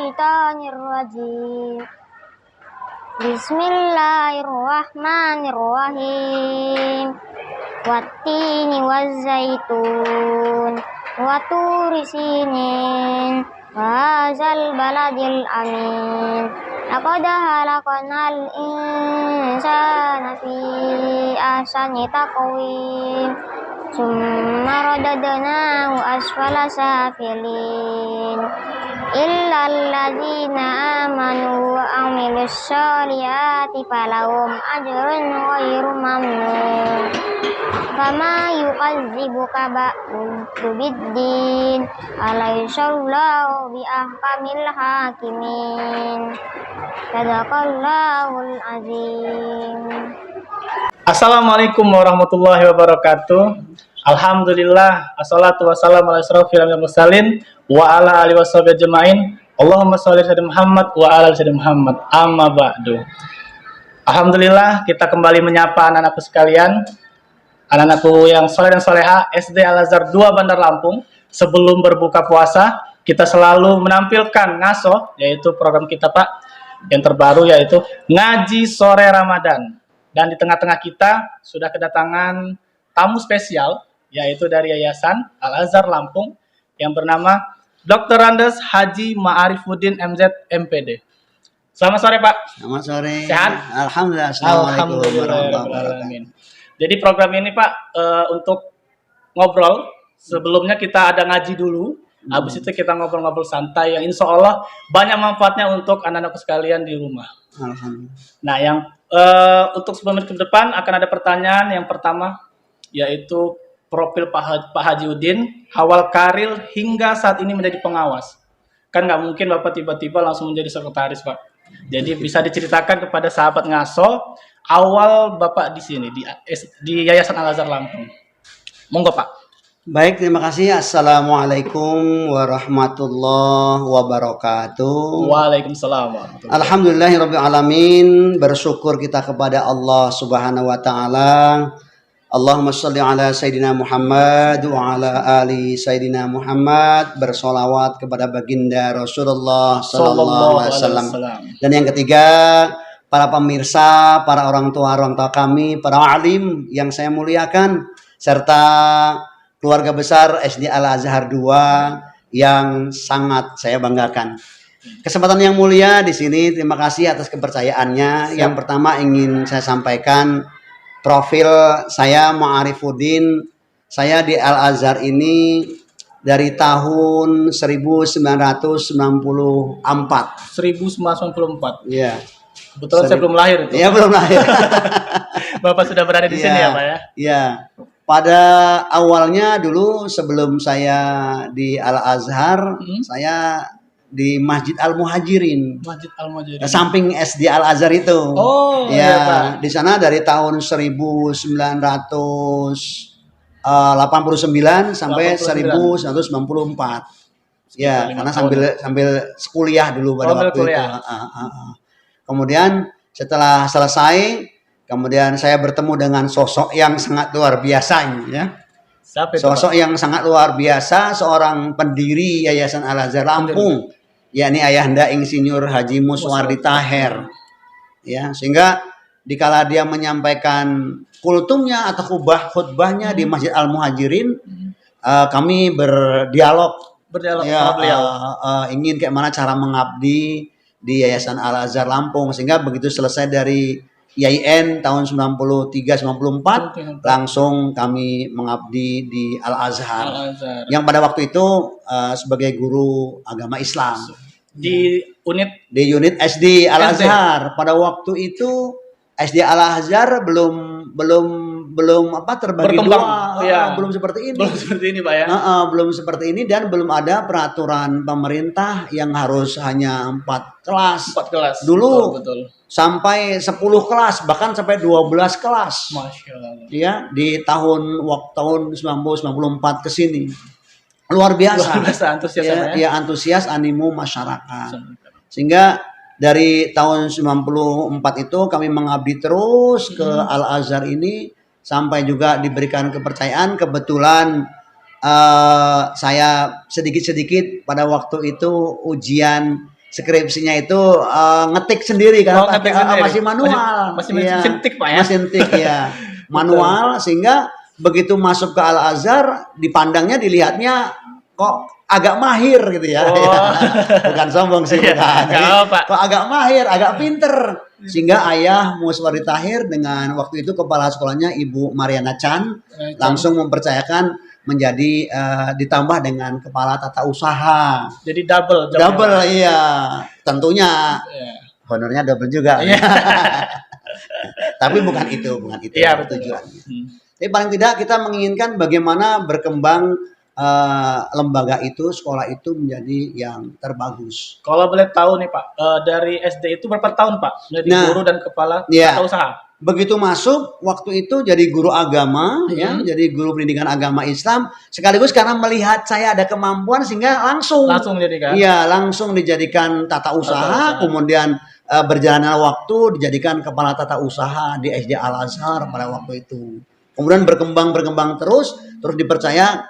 الشيطان الرجيم بسم الله الرحمن الرحيم والتين والزيتون وطور سينين وهذا البلد الأمين لقد خلقنا الإنسان في أحسن تقويم ثم رددناه أسفل سافلين إلا الذين آمنوا وعملوا الصالحات فلهم أجر غير ممنون فما يكذبك بعد بالدين أليس الله بأحكم الحاكمين صدق الله العظيم. Assalamualaikum warahmatullahi wabarakatuh. Alhamdulillah, assalatu wassalamu ala asyrofil anbiya'i wal mursalin wa ala alihi washabihi ajmain. Allahumma shalli ala sayyidina Muhammad wa ala ali sayyidina Muhammad. Amma ba'du. Alhamdulillah, kita kembali menyapa anak-anakku sekalian. Anak-anakku yang saleh dan saleha SD Al-Azhar 2 Bandar Lampung. Sebelum berbuka puasa, kita selalu menampilkan ngaso, yaitu program kita Pak yang terbaru, yaitu ngaji sore Ramadan. Dan di tengah-tengah kita sudah kedatangan tamu spesial, yaitu dari Yayasan Al-Azhar Lampung yang bernama Dr. Andes Haji Ma'arifuddin MZ MPD. Selamat sore Pak. Selamat sore. Sehat? Alhamdulillah. Assalamualaikum warahmatullahi wabarakatuh. Jadi program ini Pak untuk ngobrol. Sebelumnya kita ada ngaji dulu. Habis itu kita ngobrol-ngobrol santai yang insya Allah banyak manfaatnya untuk anak-anak sekalian di rumah. Alhamdulillah. Nah, yang untuk 10 menit ke depan akan ada pertanyaan. Yang pertama yaitu profil Pak Haji Udin, awal karir hingga saat ini menjadi pengawas. Kan nggak mungkin Bapak tiba-tiba langsung menjadi sekretaris Pak. Jadi bisa diceritakan kepada sahabat ngaso awal Bapak di sini di Yayasan Al-Azhar Lampung. Monggo Pak. Baik, terima kasih. Assalamualaikum warahmatullahi wabarakatuh. Waalaikumsalam. Alhamdulillahirabbil alamin. Bersyukur kita kepada Allah Subhanahu wa taala. Allahumma shalli ala Sayyidina Muhammad wa ala ali Sayyidina Muhammad. Bersolawat kepada baginda Rasulullah sallallahu alaihi wasallam. Dan yang ketiga, para pemirsa, para orang tua kami, para alim yang saya muliakan, serta keluarga besar SD Al-Azhar 2 yang sangat saya banggakan. Kesempatan yang mulia di sini, terima kasih atas kepercayaannya. Yang pertama ingin saya sampaikan profil saya Ma'arifuddin. Saya di Al-Azhar ini dari tahun 1994. 1994. Iya. Kebetulan saya belum lahir itu. Iya, belum lahir. Bapak sudah berada di sini ya Pak ya? Iya. Pada awalnya dulu sebelum saya di Al-Azhar, saya di Masjid Al-Muhajirin. Masjid Al-Muhajirin. Samping SD Al-Azhar itu. Oh, ya, iya, Pak. di sana dari tahun 1989 sampai 1994. Ya, karena sambil kuliah dulu pada waktu itu. Kemudian setelah selesai, kemudian saya bertemu dengan sosok yang sangat luar biasa, ya. Sosok yang sangat luar biasa, seorang pendiri Yayasan Al-Azhar Lampung, yakni Ayahanda Insinyur Haji Muswardi Taher. Ya, sehingga dikala dia menyampaikan kultumnya atau khutbahnya di Masjid Al-Muhajirin, kami berdialog ya, sama beliau. Ingin kayak mana cara mengabdi di Yayasan Al-Azhar Lampung, sehingga begitu selesai dari IAIN tahun 93-94 langsung kami mengabdi di Al-Azhar. Yang pada waktu itu sebagai guru agama Islam di unit SD Al-Azhar. Pada waktu itu SD Al-Azhar belum terbagi berkembang. Dua, belum seperti ini. Belum seperti ini Pak ya. Belum seperti ini dan belum ada peraturan pemerintah yang harus hanya 4 kelas. 4 kelas. Dulu betul. Sampai 10 kelas, bahkan sampai 12 kelas. Masya Allah. Ya, di tahun 1994 ke sini. Luar biasa. Luar biasa antusias ya, antusias animo masyarakat. Sehingga dari tahun 94 itu kami mengabdi terus ke Al-Azhar ini sampai juga diberikan kepercayaan. Kebetulan saya sedikit-sedikit pada waktu itu ujian skripsinya itu ngetik sendiri kan, Oh, ngetik sendiri. masih manual, Masih Iya. mesin tik, Pak, ya? Mesin tik ya, manual, sehingga begitu masuk ke Al Azhar dipandangnya dilihatnya kok agak mahir gitu ya, Oh. Ya. Bukan sombong sih, Iya, bukan. nggak Jadi, apa-apa. kok agak mahir, agak pinter, sehingga ayah Muswari Tahir dengan waktu itu kepala sekolahnya Ibu Mariana Chan langsung mempercayakan menjadi ditambah dengan kepala tata usaha. Jadi double jobnya, Double, Pak. iya, tentunya Iya. honornya double juga. Iya. Tapi bukan itu Iya, betul. tujuannya. Tapi paling tidak kita menginginkan bagaimana berkembang lembaga itu, sekolah itu menjadi yang terbagus. Kalau boleh tahu nih Pak, dari SD itu berapa tahun Pak menjadi Nah, guru dan kepala iya. tata usaha? Begitu masuk waktu itu jadi guru agama, ya, jadi guru pendidikan agama Islam, sekaligus karena melihat saya ada kemampuan sehingga langsung jadi kan? iya, langsung dijadikan tata usaha, kemudian berjalannya waktu dijadikan kepala tata usaha di SD Al Azhar pada waktu itu. Kemudian berkembang terus dipercaya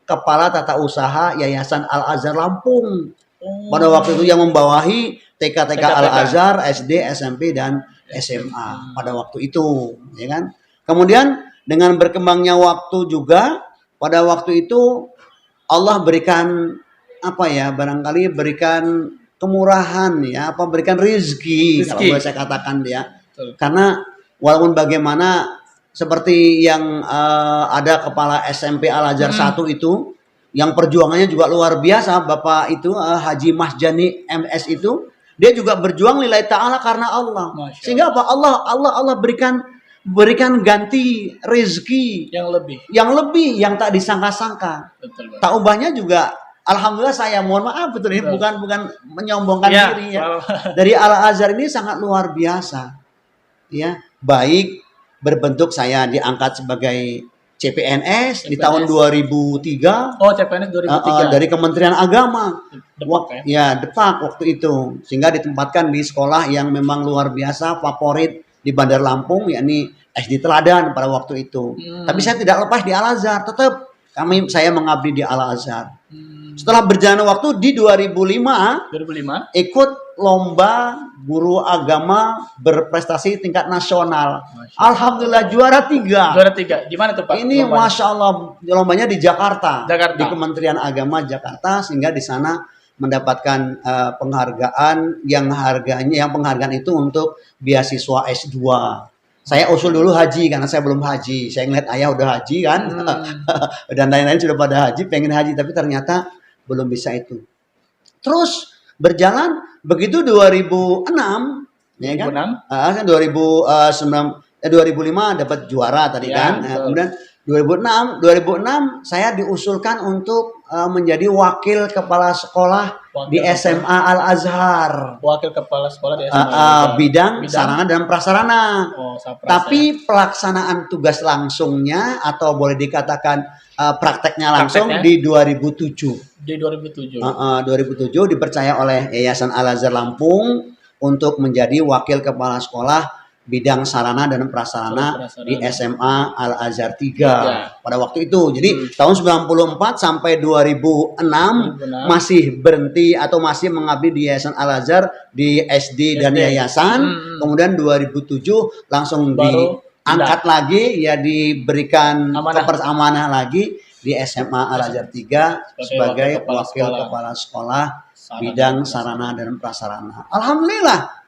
kepala tata usaha Yayasan Al Azhar Lampung. Pada waktu itu yang membawahi TK Al Azhar, SD, SMP dan SMA pada waktu itu, ya kan? Kemudian dengan berkembangnya waktu juga pada waktu itu Allah berikan apa ya, barangkali berikan kemurahan ya, berikan rezeki kalau boleh saya katakan ya. Betul. Karena walaupun bagaimana seperti yang ada kepala SMP Al Azhar 1 itu yang perjuangannya juga luar biasa, Bapak itu Haji Mahjani MS itu, dia juga berjuang lillahi ta'ala karena Allah. Sehingga apa? Allah berikan ganti rezeki yang lebih yang tak disangka-sangka. Tak ubahnya juga alhamdulillah, saya mohon maaf betul ini bukan menyombongkan diri ya. Dari Al Azhar ini sangat luar biasa. Ya, baik berbentuk saya diangkat sebagai CPNS di tahun 2003. Oh, CPNS 2003. Dari Kementerian Agama. Depak, Depak waktu itu. Sehingga ditempatkan di sekolah yang memang luar biasa, favorit di Bandar Lampung, yakni SD Teladan pada waktu itu. Tapi saya tidak lepas di Al Azhar, tetap saya mengabdi di Al Azhar. Setelah berjalan waktu di 2005 ikut lomba guru agama berprestasi tingkat nasional. Alhamdulillah juara 3. Juara 3. Gimana tuh Pak? Ini lombanya? Masya Allah, lombanya di Jakarta. Di Kementerian Agama Jakarta, sehingga di sana mendapatkan penghargaan yang penghargaan itu untuk beasiswa S2. Saya usul dulu haji karena saya belum haji. Saya ngeliat ayah udah haji kan, dan lain-lain sudah pada haji, pengen haji, tapi ternyata belum bisa itu. Terus berjalan begitu 2006, ya kan? 2005 dapat juara tadi kan. Kemudian 2006 saya diusulkan untuk menjadi wakil kepala sekolah di SMA Al Azhar. Wakil kepala sekolah di SMA. Bidang sarana dan prasarana. Tapi pelaksanaan tugas langsungnya atau boleh dikatakan prakteknya langsung di 2007. Di 2007. 2007 dipercaya oleh Yayasan Al Azhar Lampung untuk menjadi wakil kepala sekolah bidang sarana dan prasarana di SMA Al Azhar 3 pada waktu itu. Jadi tahun 94 sampai 2006 masih berhenti atau masih mengabdi di Yayasan Al Azhar di SD dan yayasan. Kemudian 2007 langsung diangkat lagi, ya diberikan amanah lagi di SMA Al Azhar 3 sebagai wakil kepala sekolah bidang sarana dan prasarana. Alhamdulillah.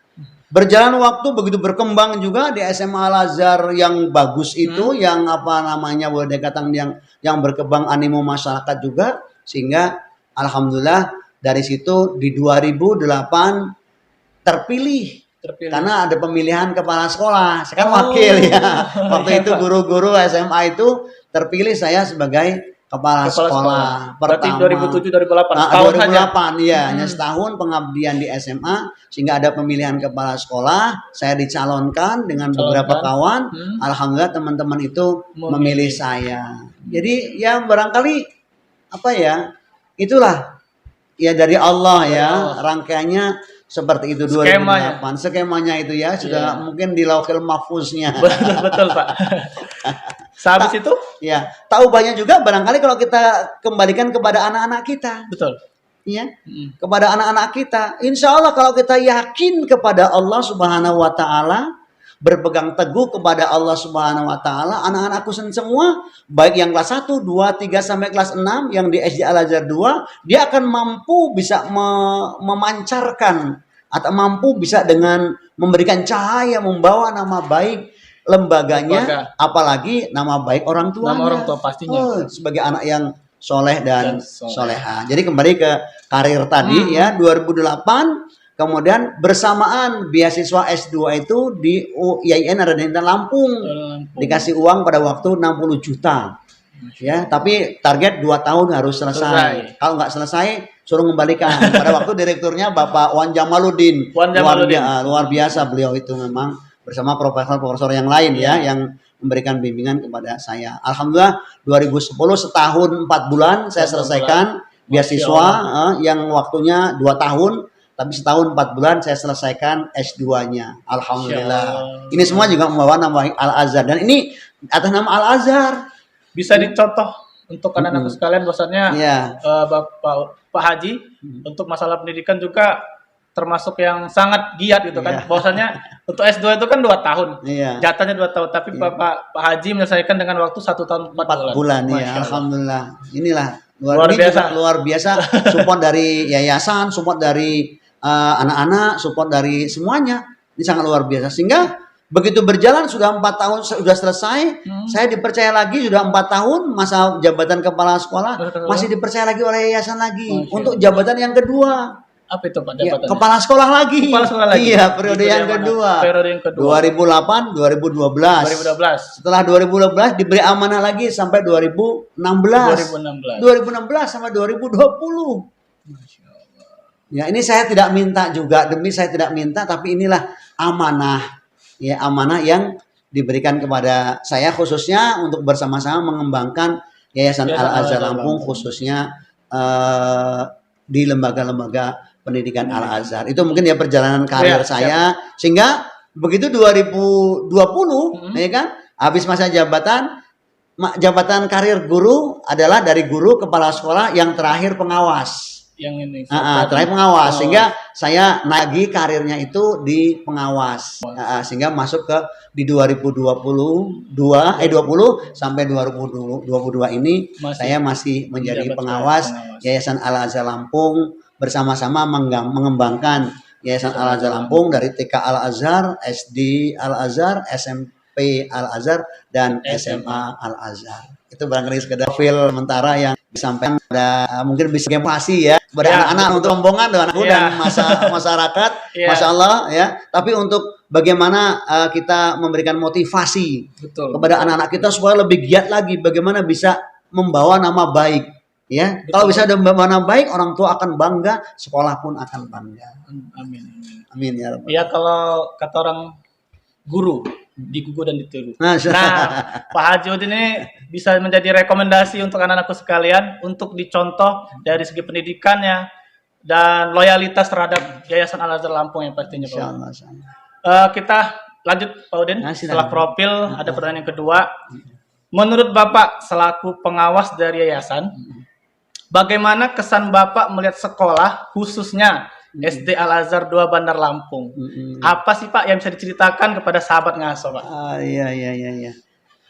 Berjalan waktu begitu berkembang juga di SMA Al Azhar yang bagus itu, yang boleh dikatakan yang berkembang animo masyarakat juga, sehingga alhamdulillah dari situ di 2008 terpilih. Karena ada pemilihan kepala sekolah, saya kan wakil ya. Waktu itu guru-guru SMA itu terpilih saya sebagai kepala sekolah pertama. Berarti 2007-2008. 2008 ya, hanya setahun pengabdian di SMA, sehingga ada pemilihan kepala sekolah, saya dicalonkan dengan beberapa kawan. Alhamdulillah teman-teman itu memilih saya. Jadi ya barangkali itulah ya dari Allah ya, rangkaiannya seperti itu. 2008 skemanya itu ya sudah mungkin di lauhil mahfuznya. Betul Pak. Sehabis itu ya tahu banyak juga barangkali kalau kita kembalikan kepada anak-anak kita. Betul. ya, kepada anak-anak kita. Insya Allah kalau kita yakin kepada Allah Subhanahu Wa Taala, berpegang teguh kepada Allah Subhanahu Wa Taala, anak-anakku semua, baik yang kelas 1, 2, 3 sampai kelas 6 yang di SD Al Azhar 2, dia akan mampu bisa memancarkan atau mampu bisa dengan memberikan cahaya, membawa nama baik lembaganya, apalagi nama baik orang tuanya. Nama orang tua pastinya. Sebagai anak yang soleh dan soleha. Jadi kembali ke karir tadi ya, 2008 kemudian bersamaan beasiswa S2 itu di UIN Raden Lampung. Dikasih uang pada waktu 60 juta. Ya, tapi target 2 tahun harus selesai. Kalau nggak selesai suruh kembalikan. Pada waktu direkturnya Bapak Wan Jamaluddin. Luar biasa beliau itu memang, bersama profesor-profesor yang lain ya, yang memberikan bimbingan kepada saya. Alhamdulillah 2010 setahun 4 bulan saya selesaikan beasiswa yang waktunya 2 tahun, tapi setahun 4 bulan saya selesaikan S2-nya. Alhamdulillah. Ini semua juga membawa nama Al Azhar, dan ini atas nama Al Azhar. Bisa dicontoh untuk anak-anak sekalian, bahwasannya Pak Haji untuk masalah pendidikan juga termasuk yang sangat giat gitu kan. Bahwasannya untuk S2 itu kan 2 tahun. Jatahnya 2 tahun, tapi Pak Haji menyelesaikan dengan waktu 1 tahun 4 bulan. Ya, alhamdulillah. Inilah luar biasa support dari yayasan, support dari anak-anak, support dari semuanya. Ini sangat luar biasa. Sehingga begitu berjalan sudah 4 tahun sudah selesai, saya dipercaya lagi sudah 4 tahun masa jabatan kepala sekolah, masih dipercaya lagi oleh yayasan lagi untuk jabatan yang kedua. Apa itu Pak jabatannya? Kepala sekolah lagi. Iya, periode yang kedua. Periode yang kedua. 2008, 2012. Setelah 2012 diberi amanah lagi sampai 2016. 2016 sampai 2020. Ya, ini saya tidak minta juga, saya tidak minta, tapi inilah amanah. Ya, amanah yang diberikan kepada saya khususnya untuk bersama-sama mengembangkan Yayasan Al Azhar Lampung, khususnya di lembaga-lembaga pendidikan Al Azhar. Itu mungkin ya perjalanan karir saya, sehingga begitu 2020 ya kan, habis masa jabatan karir guru adalah dari guru kepala sekolah yang terakhir pengawas. Yang ini terakhir pengawas, sehingga saya lagi karirnya itu di pengawas, sehingga masuk ke di 2020 sampai 2022 ini saya masih menjadi pengawas Yayasan Al Azhar Lampung, bersama-sama mengembangkan Yayasan Al Azhar Lampung dari TK Al Azhar, SD Al Azhar, SMP Al Azhar, dan SMA Al Azhar. Itu barangkali sekedar profil sementara yang disampaikan pada mungkin bisa motivasi ya kepada anak-anak untuk rombongan dan masyarakat. Masya Allah ya. Tapi untuk bagaimana kita memberikan motivasi kepada anak-anak kita supaya lebih giat lagi, bagaimana bisa membawa nama baik. Ya, kalau bisa membawa nama baik, orang tua akan bangga, sekolah pun akan bangga. Amin ya Rabbal. Ya, kalau kata orang guru, digugu dan ditiru. Nah, Pak Haji Udin ini bisa menjadi rekomendasi untuk anak-anakku sekalian untuk dicontoh dari segi pendidikannya dan loyalitas terhadap Yayasan Al Azhar Lampung yang pastinya. Kita lanjut Pak Udin. Setelah profil ada pertanyaan yang kedua. Menurut Bapak selaku pengawas dari yayasan, bagaimana kesan Bapak melihat sekolah khususnya SD Al Azhar 2 Bandar Lampung? Apa sih Pak yang bisa diceritakan kepada sahabat ngaso Pak? Iya.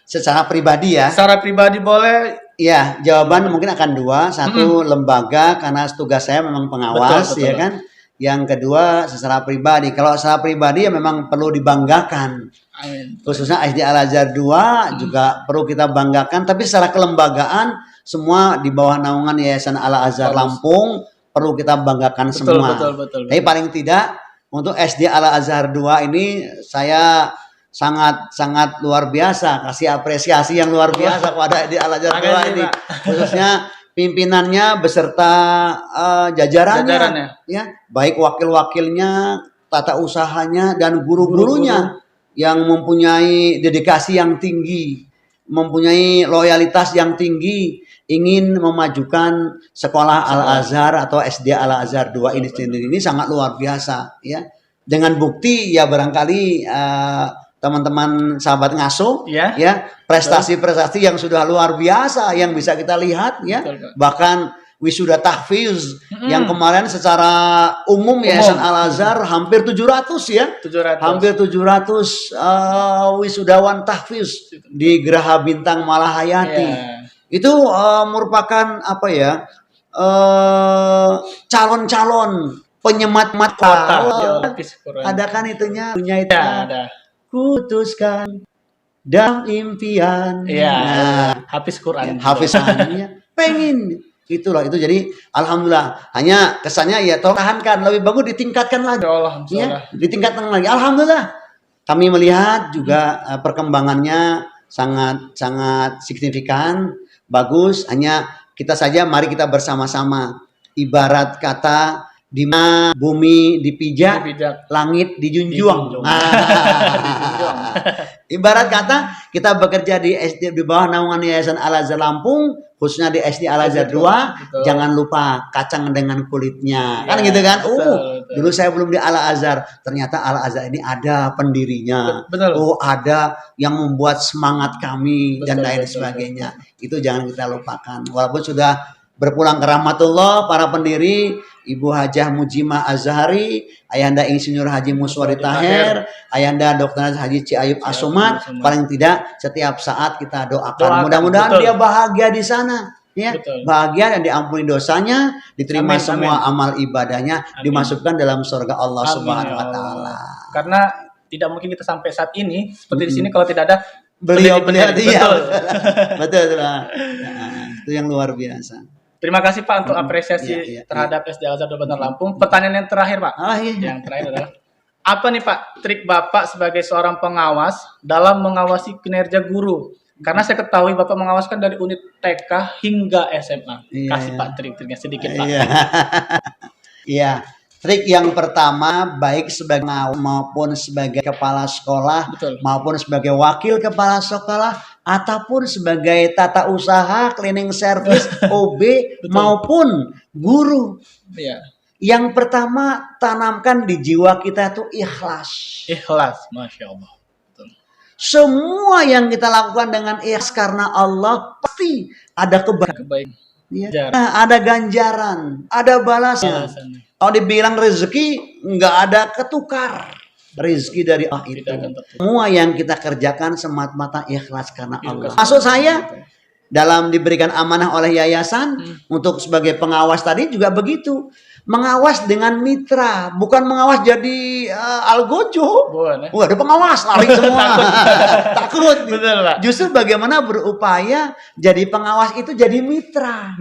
Secara pribadi ya. Secara pribadi boleh. Ya, jawaban mungkin akan 2. Satu lembagakarena tugas saya memang pengawas, betul. Ya kan. Yang kedua secara pribadi. Kalau secara pribadi ya memang perlu dibanggakan. Amin. Khususnya SD Al Azhar 2 juga perlu kita banggakan. Tapi secara kelembagaan semua di bawah naungan Yayasan Al Azhar Lampung perlu kita banggakan semua. Betul. Tapi paling tidak untuk SD Al Azhar 2 ini saya sangat luar biasa, kasih apresiasi yang luar biasa kepada SD Al Azhar 2 ini. Khususnya pimpinannya beserta jajarannya. Ya, baik wakil-wakilnya, tata usahanya, dan guru-gurunya yang mempunyai dedikasi yang tinggi, mempunyai loyalitas yang tinggi, ingin memajukan sekolah Al Azhar atau SD Al Azhar 2 ini sendiri. Ini sangat luar biasa ya. Dengan bukti ya barangkali teman-teman sahabat ngaso ya prestasi-prestasi yang sudah luar biasa yang bisa kita lihat ya. Bahkan wisuda tahfiz yang kemarin secara umum Yayasan Al-Azhar hampir 700 ya. 700. Hampir 700 wisudawan tahfiz di Geraha Bintang Malahayati. Itu merupakan apa ya? Calon-calon penyemat mata. Ada kan itunya itu. Ada. Kutuskan dalam impian. Hafiz Quran. Hafiz Quran. Pengen itulah itu, jadi alhamdulillah. Hanya kesannya ya tolong tahankan, lebih bagus ditingkatkan lagi. Ya, ditingkatkan lagi. Alhamdulillah. Kami melihat juga perkembangannya sangat signifikan, bagus. Hanya kita saja mari kita bersama-sama, ibarat kata di mana bumi dipijak, langit dijunjung. Ibarat kata kita bekerja di SD di bawah naungan Yayasan Al-Azhar Lampung, khususnya di SD Al-Azhar 2, jangan lupa kacang dengan kulitnya. Kan gitu kan? Dulu saya belum di Al-Azhar, ternyata Al-Azhar ini ada pendirinya. Ada yang membuat semangat kami dan lain sebagainya. Itu jangan kita lupakan. Walaupun sudah berpulang ke rahmatullah para pendiri, Ibu Hajah Mujimah Azhari, Ayahanda Insinyur Haji Muswari Taher, Ayahanda Dr. Haji Ciayub Asomat, paling tidak setiap saat kita doakan. Mudah-mudahan dia bahagia di sana, ya, bahagia dan diampuni dosanya, diterima semua amal ibadahnya, dimasukkan dalam surga Allah Subhanahu Wa Taala. Karena tidak mungkin kita sampai saat ini seperti di sini kalau tidak ada beliau dia. Betul. Itu yang luar biasa. Terima kasih Pak untuk apresiasi terhadap SD Al-Azhar 2 Bandar Lampung. Pertanyaan yang terakhir Pak. Yang terakhir adalah apa nih Pak trik Bapak sebagai seorang pengawas dalam mengawasi kinerja guru? Karena saya ketahui Bapak mengawaskan dari unit TK hingga SMA. Kasih Pak trik-triknya sedikit Pak. Iya. Trik yang pertama, baik sebagai maupun sebagai kepala sekolah, maupun sebagai wakil kepala sekolah, ataupun sebagai tata usaha, cleaning service, OB, maupun guru. Yang pertama, tanamkan di jiwa kita itu ikhlas. Ikhlas, Masya Allah. Semua yang kita lakukan dengan ikhlas karena Allah, pasti ada kebaikan. Ada ganjaran, ada balasan. Kalau dibilang rezeki, nggak ada ketukar. Rezeki dari Allah itu. Semua yang kita kerjakan semata-mata ikhlas karena Allah. Maksud saya, dalam diberikan amanah oleh yayasan, untuk sebagai pengawas tadi juga begitu. Mengawas dengan mitra, bukan mengawas jadi algojo. Ada pengawas, lari semua. Takut. Betul, Pak. Justru bagaimana berupaya jadi pengawas itu jadi mitra.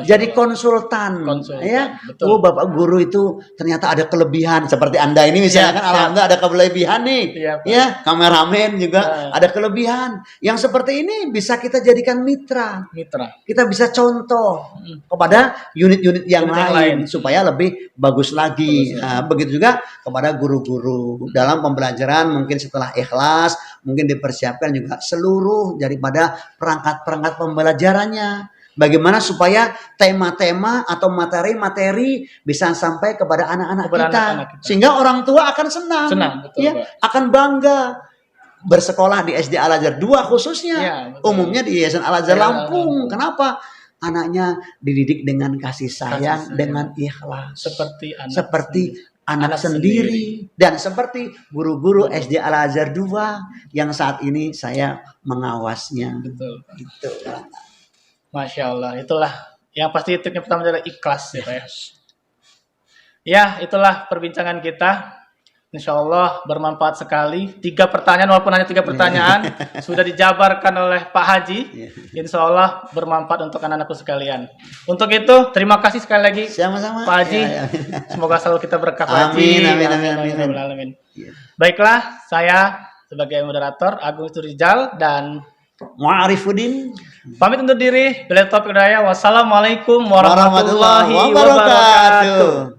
Jadi konsultan. Ya. Bapak guru itu ternyata ada kelebihan. Seperti Anda ini misalnya kan, alhamdulillah ada kelebihan nih. Ya, kameramen juga ada kelebihan. Yang seperti ini bisa kita jadikan mitra. Kita bisa contoh kepada unit-unit yang lain supaya lebih bagus lagi. Begitu juga kepada guru-guru dalam pembelajaran, mungkin setelah ikhlas, mungkin dipersiapkan juga seluruh daripada perangkat-perangkat pembelajarannya. Bagaimana supaya tema-tema atau materi-materi bisa sampai kepada anak-anak kita. Sehingga orang tua akan senang akan bangga bersekolah di SD Al-Azhar 2 khususnya. Umumnya di Yayasan Al-Azhar Lampung. Kenapa? Anaknya dididik dengan kasih sayang, dengan ikhlas. Seperti anak sendiri. Dan seperti guru-guru SD Al-Azhar 2 yang saat ini saya mengawasnya. Gitu. Masya Allah. Itulah yang pasti triknya pertama adalah ikhlas ya Pak ya. Ya, itulah perbincangan kita. Insya Allah bermanfaat sekali. 3 pertanyaan, walaupun hanya 3 pertanyaan, sudah dijabarkan oleh Pak Haji. Insya Allah bermanfaat untuk anak-anakku sekalian. Untuk itu, terima kasih sekali lagi sama-sama Pak Haji. Semoga selalu kita berkah Pak Haji. Amin. Baiklah, saya sebagai moderator Agung Rizal dan Mu'arifuddin pamit undur diri. Bila taufiq hidayah. Wassalamualaikum warahmatullahi wabarakatuh.